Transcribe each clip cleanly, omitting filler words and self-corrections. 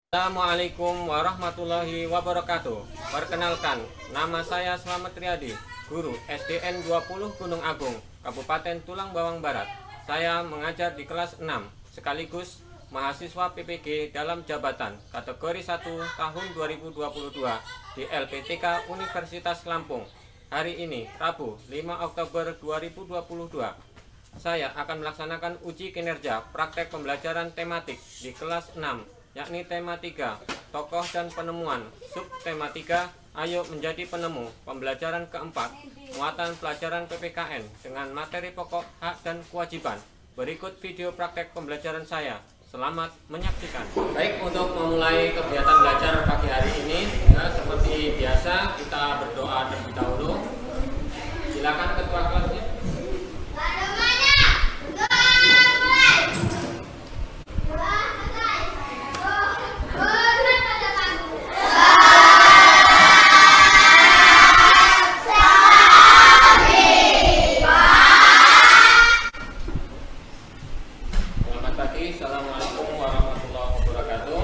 Assalamualaikum warahmatullahi wabarakatuh. Perkenalkan, nama saya Slamet Riyadi, guru SDN 20 Gunung Agung, Kabupaten Tulang Bawang Barat. Saya mengajar di kelas 6, sekaligus mahasiswa PPG dalam jabatan kategori 1 tahun 2022 di LPTK Universitas Lampung. Hari ini, Rabu 5 Oktober 2022, saya akan melaksanakan uji kinerja praktek pembelajaran tematik di kelas 6, yakni tema 3, tokoh dan penemuan, sub tema 3, ayo menjadi penemu, pembelajaran keempat, muatan pelajaran PPKN dengan materi pokok, hak dan kewajiban. Berikut video praktek pembelajaran saya. Selamat menyaksikan. Baik, untuk memulai kegiatan belajar pagi hari ini, seperti biasa kita berdoa terlebih dahulu. Silakan ketua kelasnya. Assalamualaikum warahmatullahi wabarakatuh.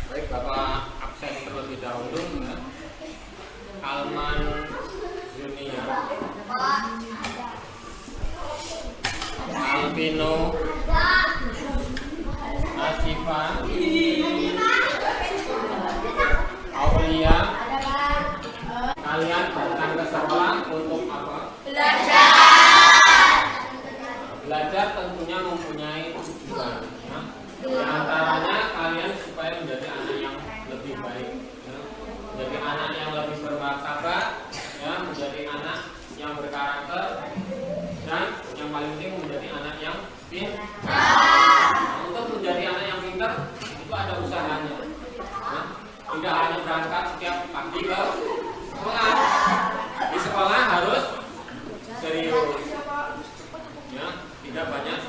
Baik, Bapak absen terlebih dahulu ya. Alman Junior, Alvino, Asifa, Aulia. Kalian datang ke sekolah untuk apa? Belajar tentunya mempunyai tujuan ya. Di antaranya kalian supaya menjadi anak yang lebih baik ya. Menjadi anak yang lebih bermartabat ya, menjadi anak yang berkarakter, dan yang paling penting menjadi anak yang pintar. Nah, untuk menjadi anak yang pintar itu ada usahanya ya. Tidak hanya berangkat setiap pagi ke sekolah. Di sekolah harus serius ya, tidak banyak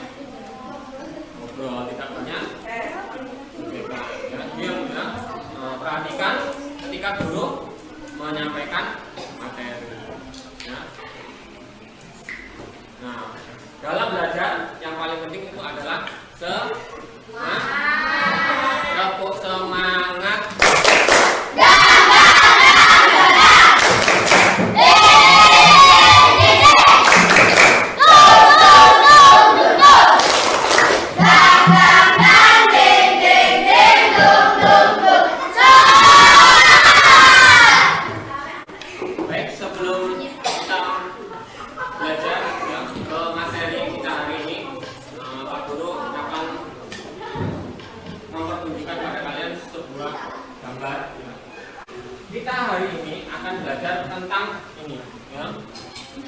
ngobrol, tidak banyak bebas ya. Diam ya. Perhatikan ketika guru menyampaikan materi ya. Nah, dalam belajar yang paling penting itu adalah semangat. Kita hari ini akan belajar tentang ini ya,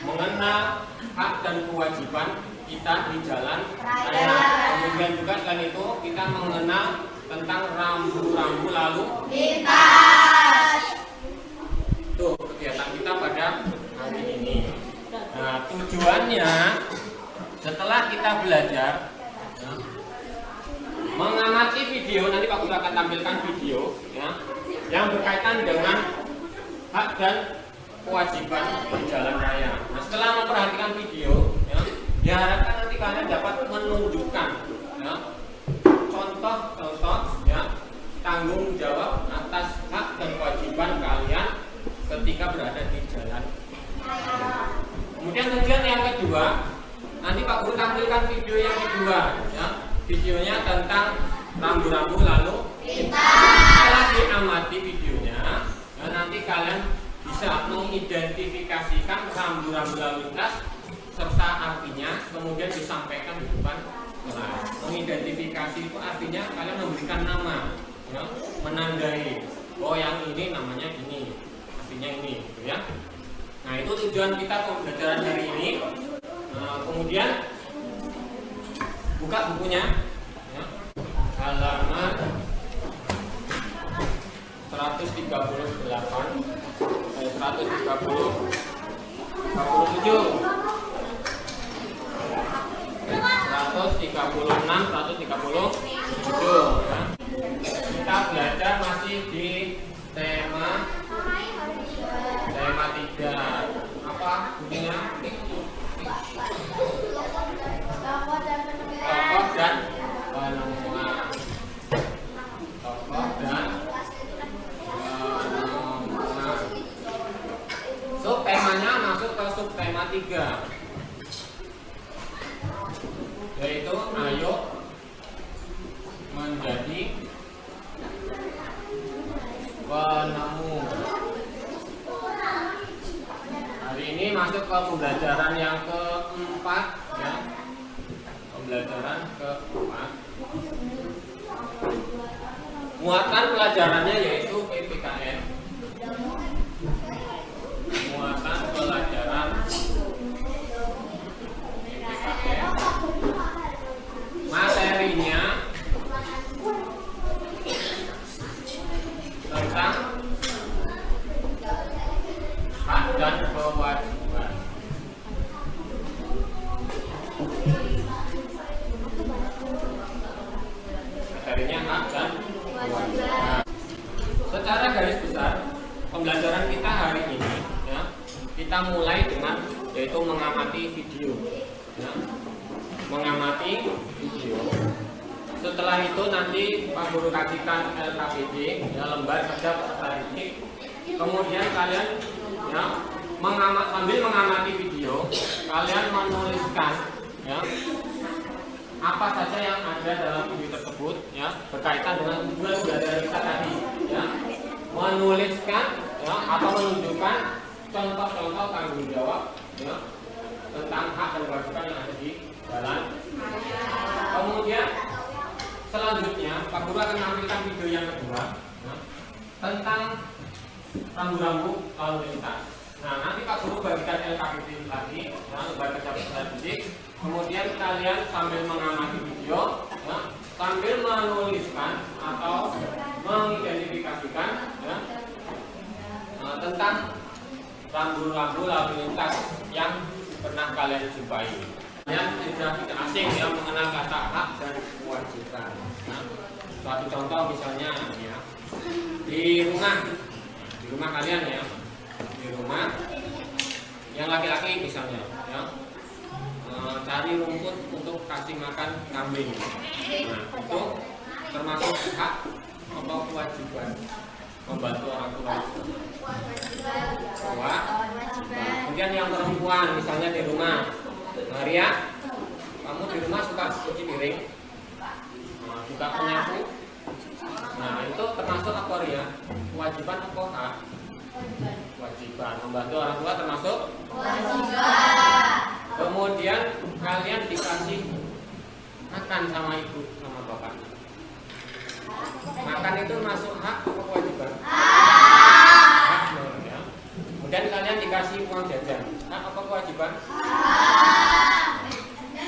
mengenal hak dan kewajiban kita di jalan raya. Kemudian juga selain itu kita mengenal tentang rambu-rambu lalu lintas. Tuh kegiatan kita pada hari ini. Nah, tujuannya setelah kita belajar ya, mengamati video, nanti Pak Guru akan tampilkan video ya, yang berkaitan dengan hak dan kewajiban di jalan raya. Nah, setelah memperhatikan video, ya, diharapkan nanti kalian dapat menunjukkan ya, contoh-contoh ya, tanggung jawab atas hak dan kewajiban kalian ketika berada di jalan raya. Kemudian tujuan yang kedua, nanti Pak Guru tampilkan video yang kedua ya, videonya tentang rambu-rambu lalu lintas. Setelah diamati videonya ya, nanti kalian bisa mengidentifikasikan rambu-rambu lalu lintas serta artinya, kemudian disampaikan di depan kelas. Mengidentifikasi itu artinya kalian memberikan nama ya, menandai, oh yang ini namanya ini, artinya ini gitu ya. Nah, itu tujuan kita pembelajaran hari ini. Kemudian buka bukunya ya, halaman 138 136 ya. Kita belajar masih di tema 3, yaitu ayo menjadi penemu. Hari ini masuk ke pembelajaran yang keempat, ya. Pembelajaran keempat. Muatan pelajarannya yaitu PPKN. Muatan pelajaran PPKN. Materinya tentang hak dan kewajiban. Materinya hak dan kewajiban. Secara garis besar pembelajaran kita hari ini, ya, kita mulai dengan yaitu mengamati video, ya. Mengamati video. Setelah itu nanti Pak Guru kasihkan LKPD, ya, lembar kerja peserta didik. Kemudian kalian, ya, sambil mengamati video, kalian menuliskan, ya, apa saja yang ada dalam video tersebut, ya, berkaitan dengan tujuan belajar kita tadi, ya. Menuliskan, ya, atau menunjukkan contoh-contoh tanggung jawab, ya, tentang hak dan kewajiban yang ada di jalan. Kemudian selanjutnya Pak Guru akan menampilkan video yang kedua, ya, tentang rambu-rambu lalu lintas. Nah, nanti Pak Guru bagikan LKPD lagi, ya, lembar kerja peserta didik. Kemudian kalian sambil mengamati video, ya, sambil menuliskan atau mengidentifikasikan, ya, tentang rambu-rambu lalu lintas yang pernah kalian jumpai. Kalian sudah tidak asing yang mengenal kata hak dan kewajiban. Nah, suatu contoh misalnya, ya, di rumah kalian, ya, di rumah yang laki-laki misalnya, ya, cari rumput untuk kasih makan kambing. Nah, itu termasuk hak atau kewajiban membantu orang tua. Kemudian yang perempuan misalnya di rumah, Maria, kamu di rumah suka cuci piring, suka menyapu. Nah, itu termasuk apa, Ria? Kewajiban atau hak? Kewajiban. Membantu orang tua termasuk kewajiban. Kemudian kalian dikasih makan sama ibu sama bapak. Makan itu masuk hak atau kewajiban? Hak. Ya. Kemudian kalian dikasih uang jajan, hak atau kewajiban?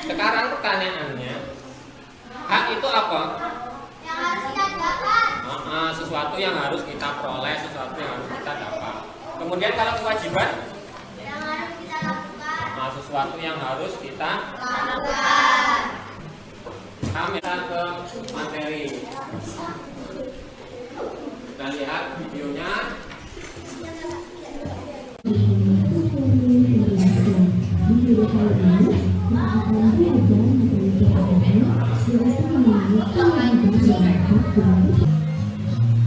Sekarang pertanyaannya, hak itu apa? Yang harus kita dapat. Sesuatu yang harus kita peroleh, sesuatu yang harus kita dapat. Kemudian kalau kewajiban? Yang harus kita lakukan. Sesuatu yang harus kita lakukan. Kami akan ke materi. Kita lihat videonya.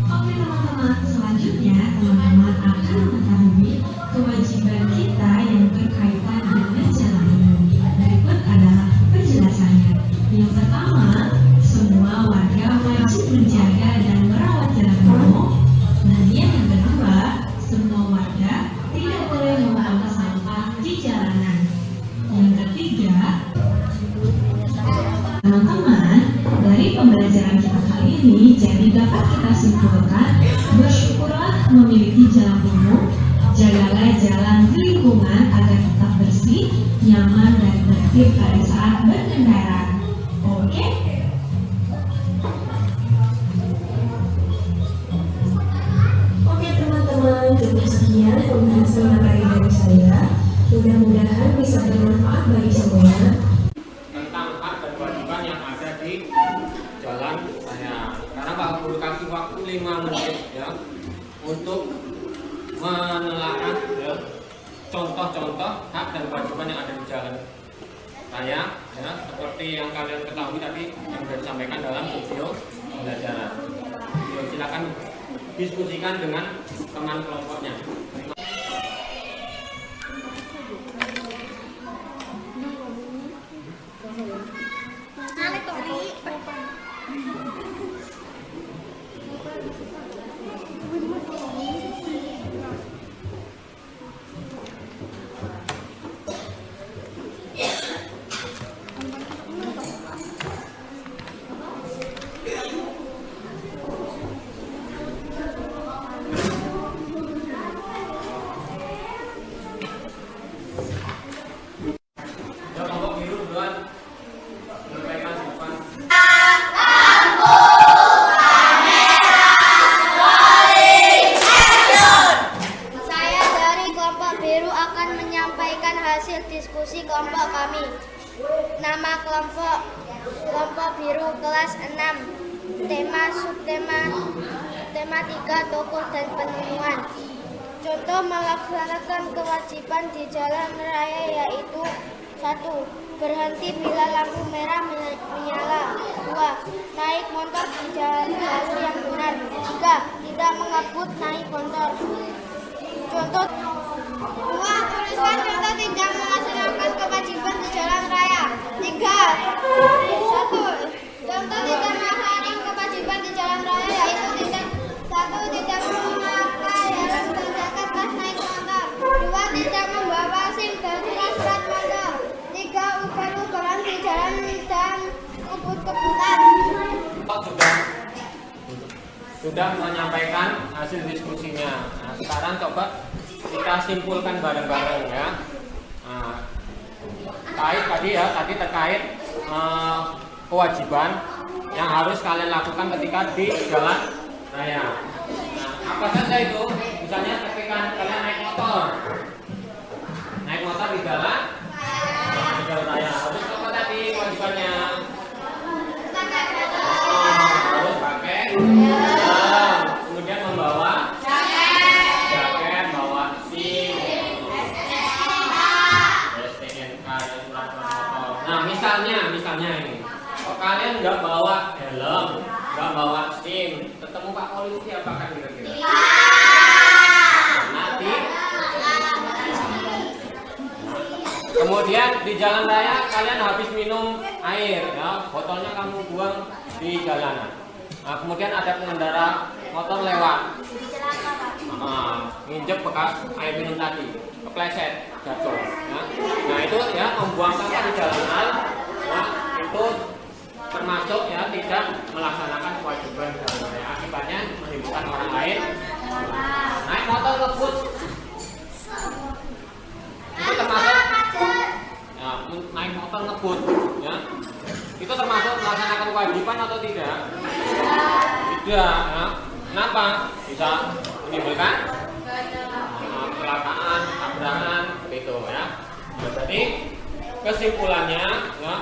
Oke teman-teman, selanjutnya teman-teman akan mengetahui kewajiban kita yang berkaitan dengan jalan umum. Berikut adalah penjelasannya. Yang pertama, semua warga wajib menjaga dan merawat jalan umum. Kemudian yang kedua, semua warga tidak boleh membuang sampah di jalanan. Yang ketiga, teman-teman, dari pembelajaran kita kali ini, jadi dapat kita simpulkan, bersyukurlah memiliki jalan umum, jagalah jalan di lingkungan agar tetap bersih, nyaman, dan tertib pada saat berkendara. Oke? Oke teman-teman, cukup sekian pembahasan materi dari saya. Mudah-mudahan bisa bermanfaat bagi semuanya. Tentang hak dan kewajiban yang ada di jalan saya. Karena Pak Guru kasih waktu 5 menit, ya, untuk menelaah, ya, contoh-contoh hak dan kewajiban yang ada di jalan saya, ya, seperti yang kalian ketahui tadi yang sudah disampaikan dalam video pembelajaran. Silakan diskusikan dengan teman kelompoknya. Nama kelompok biru kelas 6. Tema subtema 3 tokoh dan penemuan. Contoh melaksanakan kewajiban di jalan raya yaitu 1. Berhenti bila lampu merah menyala. 2. Naik motor di jalur yang benar. 3. Tidak mengebut naik motor. Contoh 2. Tuliskan contoh tidak melaksanakan kewajiban di jalan raya. 3. 1. Contoh tidak melaksanakan kewajiban di jalan raya yaitu tidak 1. Tidak memakai helm dan jaket pas naik motor. 2. Tidak membawa SIM dan surat motor. 3. Ugal-ugalan di jalan dan kebut-kebutan. Sudah menyampaikan hasil diskusinya. Nah, sekarang coba kita simpulkan bareng-bareng ya. Tadi terkait kewajiban yang harus kalian lakukan ketika di jalan raya. Nah, apa saja itu? Misalnya ketika kalian naik motor di jalan raya. Harus apa tadi kewajibannya? Harus pakai helm, kemudian membawa jaket, bawa SIM, STNK, surat motor. Nah, misalnya ini, kalau kalian nggak bawa helm, nggak bawa SIM, ketemu Pak Polisi apa kan kira-kira? Nanti. Kemudian di jalan raya kalian habis minum air, ya, botolnya kamu buang di jalanan. Nah, kemudian ada pengendara motor lewat, nginjek bekas air minum tadi, kepleset, jatuh. Ya. Nah itu ya membuang sampah di jalanan, ya, itu termasuk ya tidak melaksanakan kewajiban jalan raya. Akibatnya menimbulkan orang lain naik motor ngebut. Itu termasuk ya, naik motor ngebut, ya. Itu termasuk melaksanakan kewajiban atau tidak? Tidak, ya. Kenapa? Bisa menimbulkan kecelakaan, tabrakan, begitu ya. Nah, jadi kesimpulannya, ya,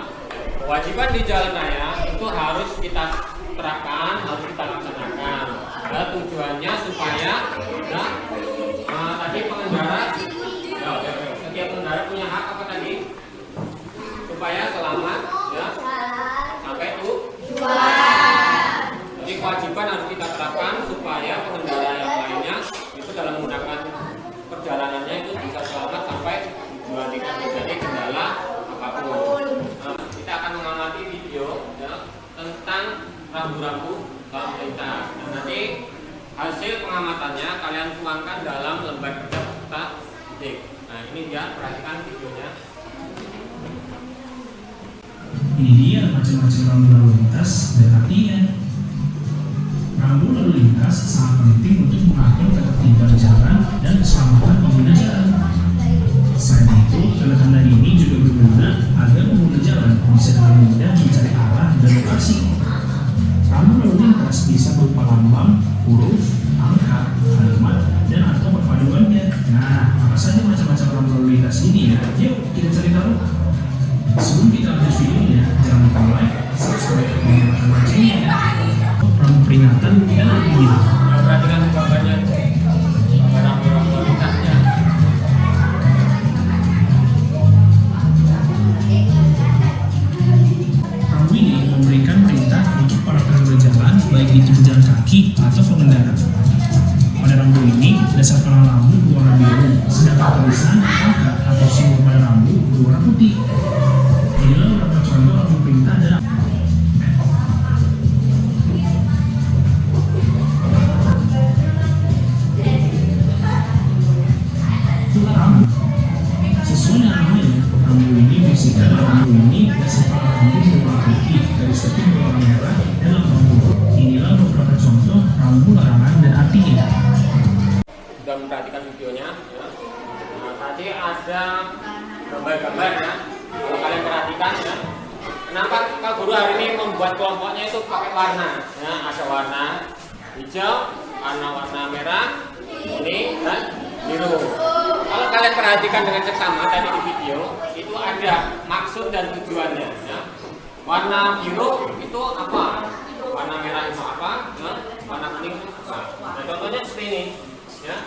kewajiban di jalan raya itu harus kita terapkan, harus kita laksanakan. Ya, tujuannya supaya ya, tadi pengendara setiap pengendara punya hak apa tadi? Supaya selamat ya sampai tujuan. Jadi kewajiban harus kita terapkan supaya pengendara yang lainnya itu dalam menggunakan perjalanannya itu bisa selamat sampai tujuan, tidak terjadi kendala apapun. Nah, kita akan mengamati video ya, tentang rambu-rambu lalu lintas. Nah, nanti hasil pengamatannya kalian tuangkan dalam lembar kerja peserta didik. Nah, ini dia, perhatikan videonya. Ini dia macam-macam rambu lalu lintas dan artinya. Rambu lalu lintas sangat penting untuk mengatur ketertiban jalan dan keselamatan pengguna jalan. Selain itu, tanda-tanda ini juga berguna agar pengguna jalan bisa dengan mudah mencari arah dan lokasi. Rambu lalu lintas bisa berupa lambang, huruf, angka, alamat, dan atau perpaduannya. Nah, apa saja macam-macam rambu lalu lintas ini ya? Yuk kita cari tahu. Sebelum kita lanjut videonya, jangan lupa like, subscribe, dan nyalakan loncengnya ya. Rambu peringatan dan artinya. Perhatikan gambarnya, gambar rambu lalu lintasnya. Rambu ini memberikan perintah untuk para pengguna jalan, baik itu pejalan kaki atau pengendara. Pada rambu ini, dasar panel lampu berwarna biru, sedangkan tulisan, angka atau simbol pada rambu berwarna putih. Inilah beberapa contoh rambu perintah dan rambu. Sesuai dengan namanya, rambu ini berisikan rambu ini dasar panel rambu berwarna putih, garis tepi berwarna merah, dan lambang biru. Inilah beberapa contoh rambu larangan dan artinya. Sudah memperhatikan videonya ya. Nah, tadi ada gambar-gambar ya. Kalau kalian perhatikan ya, kenapa Kak Guru hari ini membuat kelompoknya itu pakai warna ya, ada warna hijau, warna merah, kuning, dan biru. Kalau kalian perhatikan dengan seksama tadi di video, itu ada maksud dan tujuannya ya. Warna biru itu apa? Warna merah itu apa? Ya. Warna kuning itu apa? Nah, contohnya seperti ini. Ya.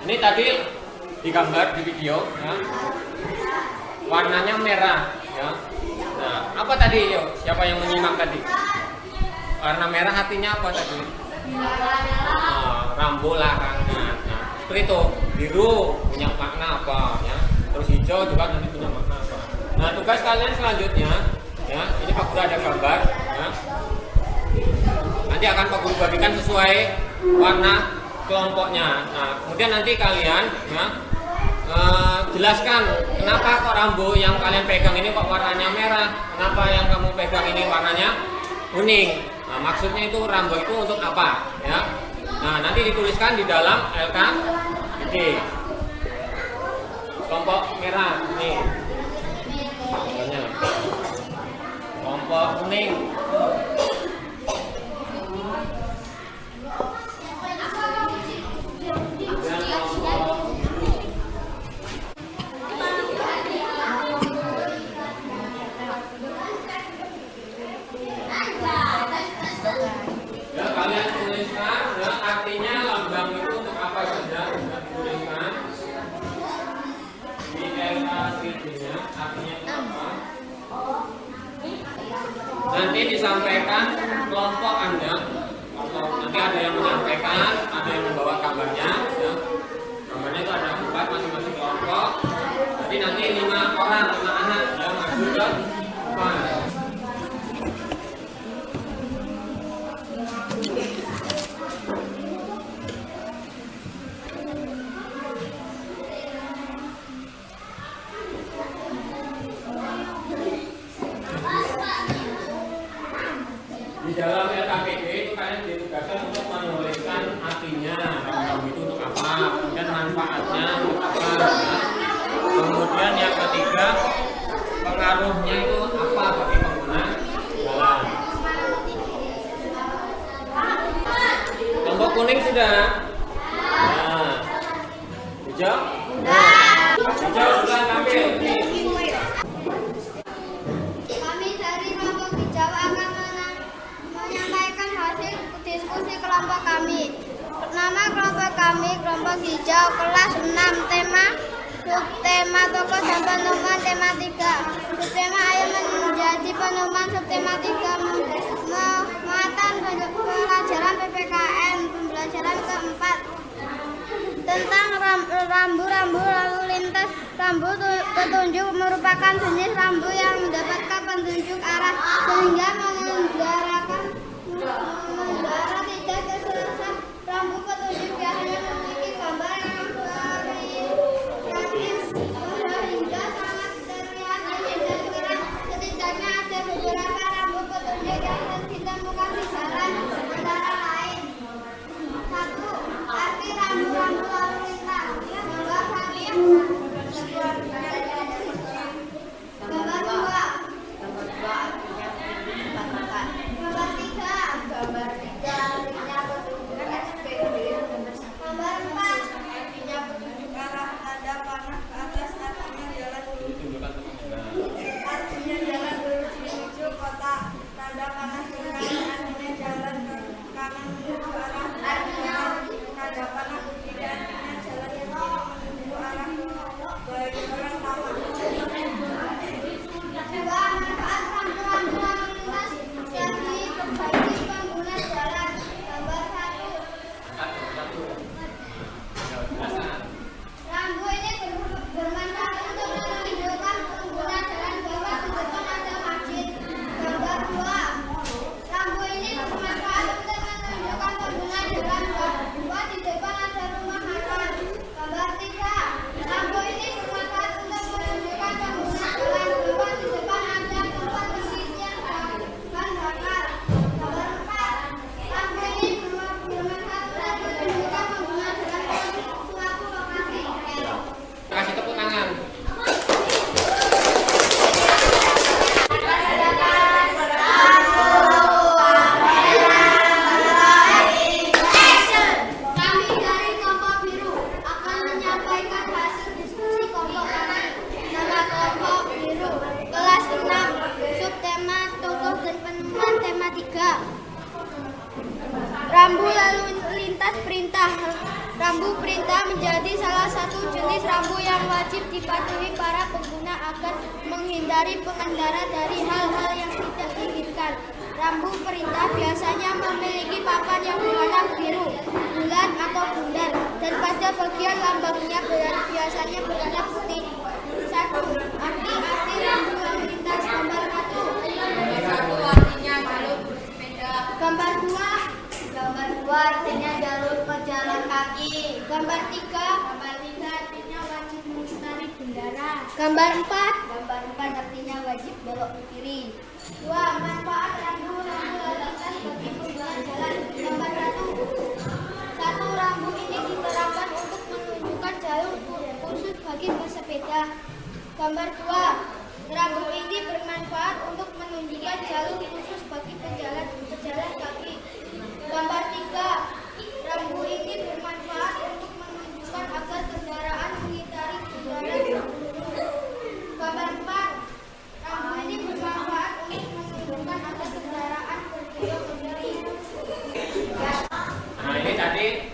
Ini tadi digambar di video. Ya. Warnanya merah. Ya. Nah, apa tadi? Yuk, siapa yang menyimak tadi? Warna merah artinya apa tadi? Rambu larangan. Nah, seperti itu. Biru punya makna apa? Ya. Terus hijau juga nanti punya makna apa? Nah, tugas kalian selanjutnya, ya, ini Pak Guru ada gambar, ya. Nanti akan Pak Guru bagikan sesuai warna kelompoknya. Nah, kemudian nanti kalian, ya, jelaskan kenapa kok rambu yang kalian pegang ini kok warnanya merah, kenapa yang kamu pegang ini warnanya kuning. Nah, maksudnya itu rambu itu untuk apa, ya? Nah, nanti dituliskan di dalam LKPD. Kelompok merah nih. Contohnya kelompok kuning. Ya, kalian tuliskan ya, artinya lambang itu untuk apa saja, sudah dituliskan di LKPD-nya, artinya itu apa. Nanti disampaikan kelompok Anda, nanti ada yang menyampaikan, ada yang membawa gambarnya, ya. Gambarnya itu ada 4 masing-masing kelompok. Jadi nanti 5 orang, 5 anak yang maju ke depan. Di dalam LKPD itu kalian ditugaskan untuk menuliskan artinya, rambu itu untuk apa, kemudian manfaatnya untuk apa, ya. Kemudian yang ketiga, pengaruhnya itu apa bagi pengguna jalan. Kelompok kuning sudah, nah, hijau, hijau sudah ambil nih. Kami dari kelompok hijau akan menyampaikan hasil diskusi kelompok kami. Nama kelompok kami kelompok hijau kelas 6, tema subtema tokoh dan penemuan tema 3. Subtema ayo menjadi penemuan, subtema 3 muatan pelajaran PPKN, pembelajaran keempat tentang rambu-rambu lalu lintas. Rambu petunjuk merupakan jenis rambu yang mendapatkan petunjuk arah sehingga mengendara tidak kesulitan. Rambu petunjuk biasanya memiliki gambar yang variatif hingga sangat terlihat jelas dan terang. Setidaknya ada beberapa rambu petunjuk yang ditemukan di jalan, antara lain: 1. Arti rambu-rambu lalu lintas. Gambar 1. Gambar 2. Gambar 3. Gambar 3 artinya petunjuk SPB. Gambar 4. Artinya petunjuk arah, tanda panah ke atas artinya jalan artinya jalan lurus menuju kota, tanda panah ke kanan artinya jalan ke kanan menuju arah artinya tanda panah ke kiri artinya jalan yang kiri menuju arah bagi orang taman. 2. Manfaat rambu-rambu lalu lintas bagi pengguna jalan. Gambar 1. Rambu ini bermanfaat untuk menunjukkan pengguna jalan bahwa di depan ada masjid. Gambar 2. Rambu ini bermanfaat untuk menunjukkan pengguna Rambu perintah menjadi salah satu jenis rambu yang wajib dipatuhi para pengguna agar menghindari pengendara dari hal-hal yang tidak diinginkan. Rambu perintah biasanya memiliki papan yang berwarna biru, bulat atau bundar, dan pada bagian lambangnya biasanya berwarna putih. 1. Arti-arti rambu lalu lintas. Gambar 1. Artinya jalur bersepeda. Gambar 2. Gambar 2 artinya jalur pejalan kaki. Gambar 3. Gambar 3 artinya wajib melintasi bendara. Gambar 4. Gambar 4 artinya wajib belok ke kiri. 2. Manfaat rambu lalu lintas bagi pengguna jalan. Gambar 1. Rambu ini diterapkan untuk menunjukkan jalur khusus bagi pesepeda. Gambar 2. Rambu ini bermanfaat untuk menunjukkan jalur khusus bagi pejalan kaki. Gambar 3. Rambu ini bermanfaat untuk menunjukkan agar kendaraan menghindari kendaraan. Gambar 4. Rambu ini bermanfaat untuk menunjukkan agar kendaraan berbelok ke kiri. Nah, ini tadi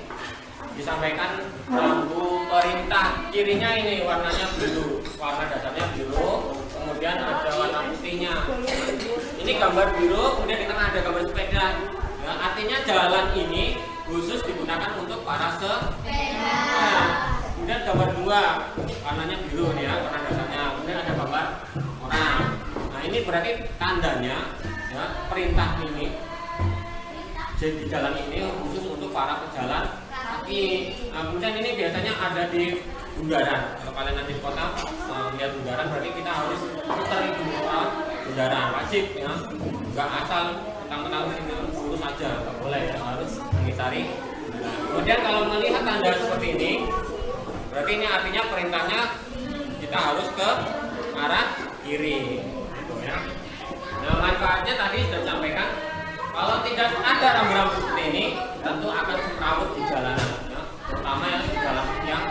disampaikan rambu perintah. Kirinya ini warnanya biru, warna dasarnya biru, kemudian ada warna putihnya. Ini gambar biru, kemudian di tengah ada gambar sepeda. Ya, artinya jalan ini khusus digunakan untuk para sepeda. Nah, kemudian gambar 2 warnanya biru nih ya, warna dasarnya. Kemudian ada gambar orang. Nah, ini berarti tandanya ya, perintah ini jadi jalan ini khusus untuk para pejalan kaki. Nah, kemudian ini biasanya ada di bundaran. Kalau kalian nanti di kota lihat bundaran, berarti kita harus putar itu bundaran, wajib ya. Enggak asal mentang-mentang sini lurus saja, nggak boleh ya, harus mengitari. Kemudian kalau melihat tanda seperti ini, berarti ini artinya perintahnya kita harus ke arah kiri, gitu ya. Nah, manfaatnya tadi sudah disampaikan. Kalau tidak ada rambu-rambu seperti ini, tentu akan semrawut di jalanan, ya. Terutama yang jalan yang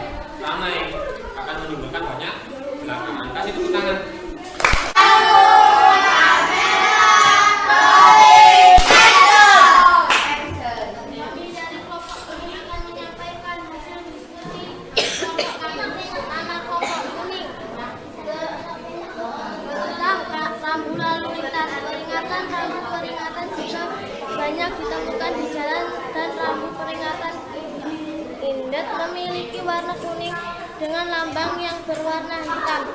ramai akan menimbulkan banyak kecelakaan. Kasih tepuk tangan. Rambu lalu lintas. Rambu peringatan juga banyak ditemukan di jalan, dan rambu peringatan indet memiliki warna kuning dengan lambang yang berwarna hitam.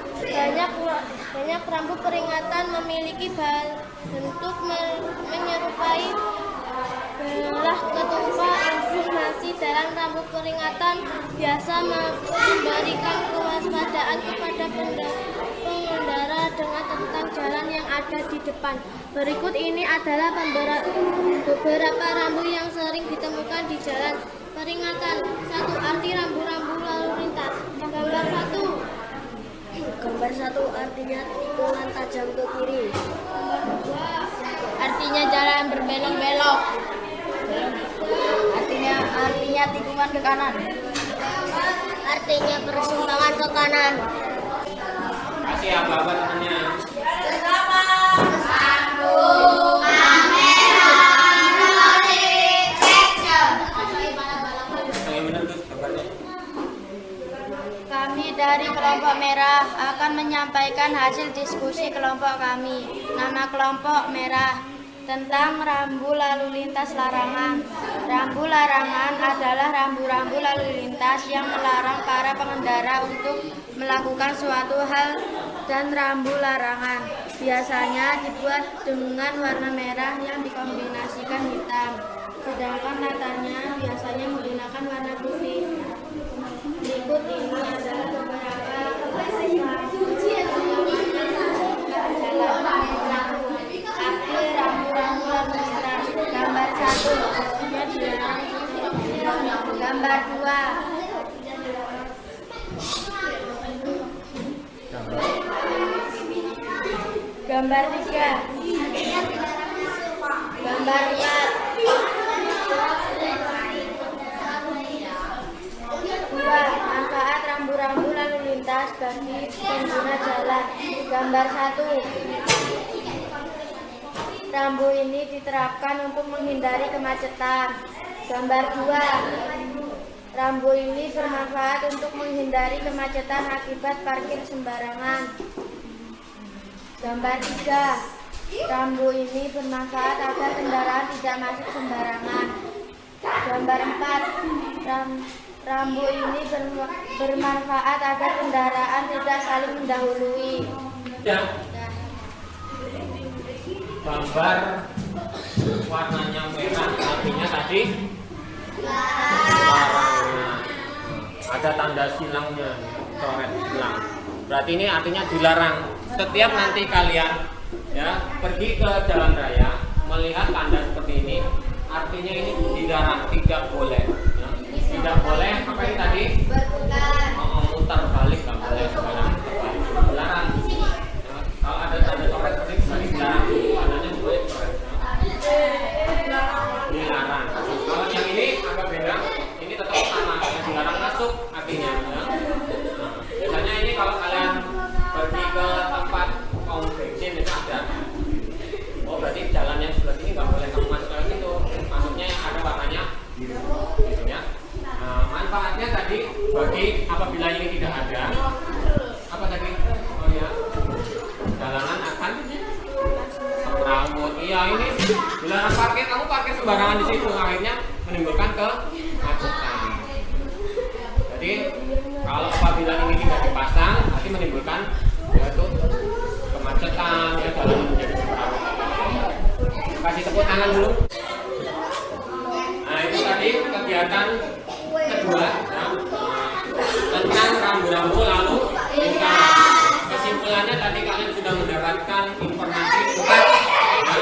Banyak rambu peringatan memiliki bentuk menyerupai belah ketupat. Informasi dalam rambu peringatan biasa memberikan kewaspadaan kepada pengendara dengan tentang jalan yang ada di depan. Berikut ini adalah beberapa rambu yang sering ditemukan di jalan peringatan. 1. Arti rambu-rambu lalu lintas. Gambar 1. Gambar 1 artinya tikungan tajam ke kiri. Gambar 2 artinya jalan berbelok-belok. Artinya tikungan ke kanan. Artinya persimpangan ke kanan. Kasih apa-apa temannya. Kami dari kelompok merah akan menyampaikan hasil diskusi kelompok kami. Nama kelompok merah tentang rambu lalu lintas larangan. Rambu larangan adalah rambu-rambu lalu lintas yang melarang para pengendara untuk melakukan suatu hal, dan rambu larangan biasanya dibuat dengan warna merah yang dikombinasikan hitam, sedangkan latarnya biasanya menggunakan warna putih. Berikut ini adalah beberapa arti rambu-rambu lalu lintas. Gambar 1 gambar 2. Gambar 3. Gambar 4. 2. Manfaat rambu-rambu lalu lintas bagi pengguna jalan. Gambar 1. Rambu ini diterapkan untuk menghindari kemacetan. Gambar 2. Rambu ini bermanfaat untuk menghindari kemacetan akibat parkir sembarangan. Gambar 3. Rambu ini bermanfaat agar kendaraan tidak masuk sembarangan. Gambar 4. Rambu ini bermanfaat agar kendaraan tidak saling mendahului. Ya. Gambar warnanya merah, artinya tadi dilarang. Ada tanda silangnya, coret silang. Berarti ini artinya dilarang. Setiap nanti kalian ya pergi ke jalan raya melihat tanda seperti ini, artinya ini dilarang, tidak boleh. Ya. Tidak boleh apa ini tadi? Berputar. Mutar balik, nggak boleh sekarang. Dilarang. Ya. Kalau ada tanda coret seperti ini dilarang. Tandanya boleh coret. Ya. Dilarang. Kalau yang ini agak beda. Ini tetap sama. Yang dilarang masuk artinya. Ya. Nah, biasanya ini kalau kalian pergi ke tempat pom bensin itu ada. Oh berarti jalan yang sebelah sini nggak boleh kamu masuk lewat situ. Masuknya yang ada warnanya biru. Gitu ya. Nah, manfaatnya tadi bagi apabila ini tidak ada. Apa tadi? Oh ya. Jalanan akan semrawut. Iya ini dilarang parkir, kamu parkir sembarangan di situ, akhirnya menimbulkan kemacetan. Jadi kalau apabila ini tidak dipasang, nanti menimbulkan yaitu kemacetan, ya jalan menjadi semrawut. Kasih tepuk tangan dulu. Nah itu tadi kegiatan kedua ya, tentang rambu-rambu lalu lintas. Kesimpulannya tadi kalian sudah mendapatkan informasi 4 ya.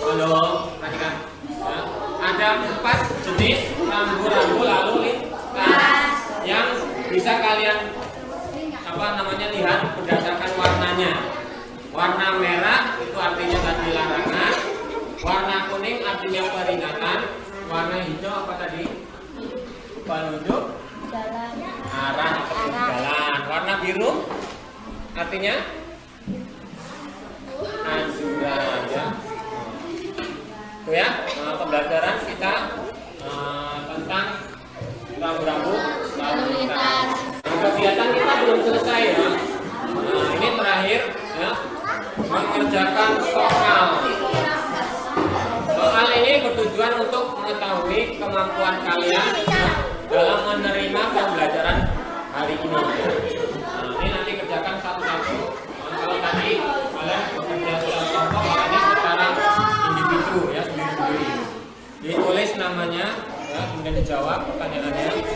Halo, perhatikan ya. Ada 4 jenis rambu-rambu lalu lintas yang bisa kalian lihat berdasarkan warnanya. Warna merah itu artinya tadi larangan, warna kuning artinya peringatan, warna hijau apa tadi? Penunjuk arah atau jalan. Warna biru artinya anjuran ya. Itu ya pembelajaran kita tentang rambu-rambu lalu lintas. Kegiatan kita belum selesai ya. Nah, ini terakhir ya, mengerjakan soal. Soal ini bertujuan untuk mengetahui kemampuan kalian ya, dalam menerima pembelajaran hari ini. Nah, ini nanti kerjakan satu-satu. Nah, kalau tadi kalian bekerja secara kelompok, ini secara individu ya, sendiri-sendiri. Ditulis namanya, ya, kemudian dijawab pertanyaannya.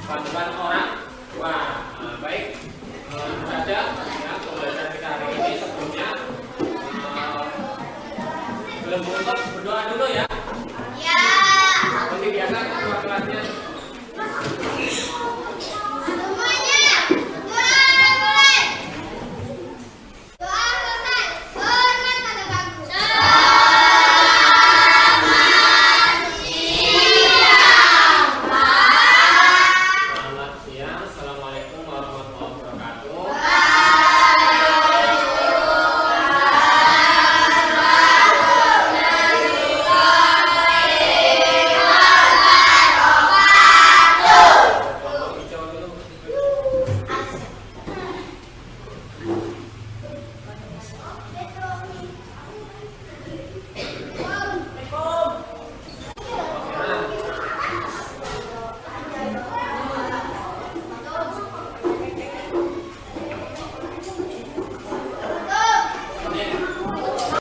bantuan orang